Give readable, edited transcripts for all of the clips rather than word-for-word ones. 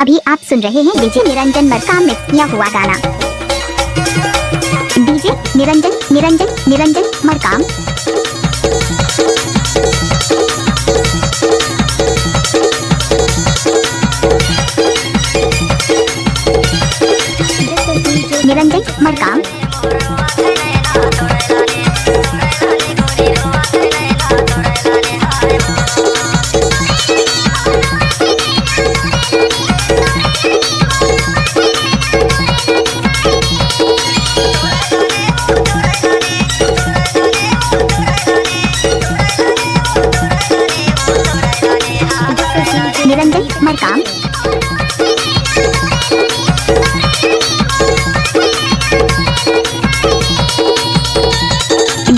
अभी आप सुन रहे हैं डीजे निरंजन मरकाम मिक्स किया हुआ गाना। डीजे निरंजन निरंजन निरंजन मरकाम। निरंजन मरकाम। निरंजन मरकाम।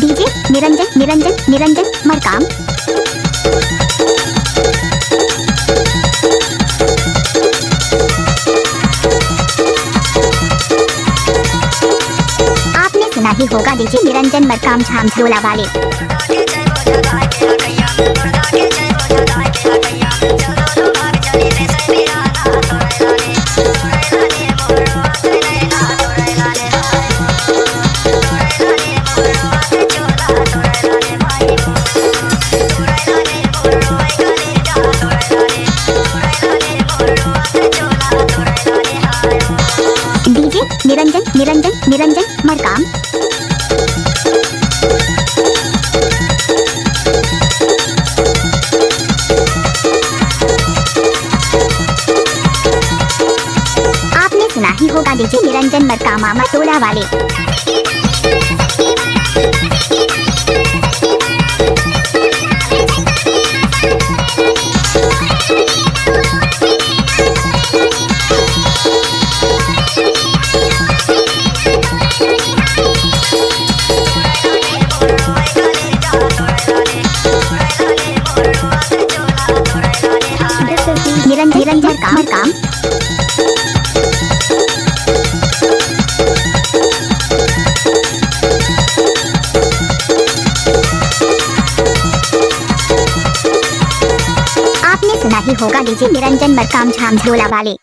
डीजे निरंजन निरंजन निरंजन मरकाम। आपने सुना ही होगा डीजे निरंजन मरकाम झामझोला वाले। डीजे निरंजन निरंजन निरंजन मरकाम। आपने सुना ही होगा डीजे निरंजन मरकाम मटोला वाले। निरंजन निरंजन मरकाम। आपने सुना ही होगा डीजे निरंजन मरकाम झामझोला वाले।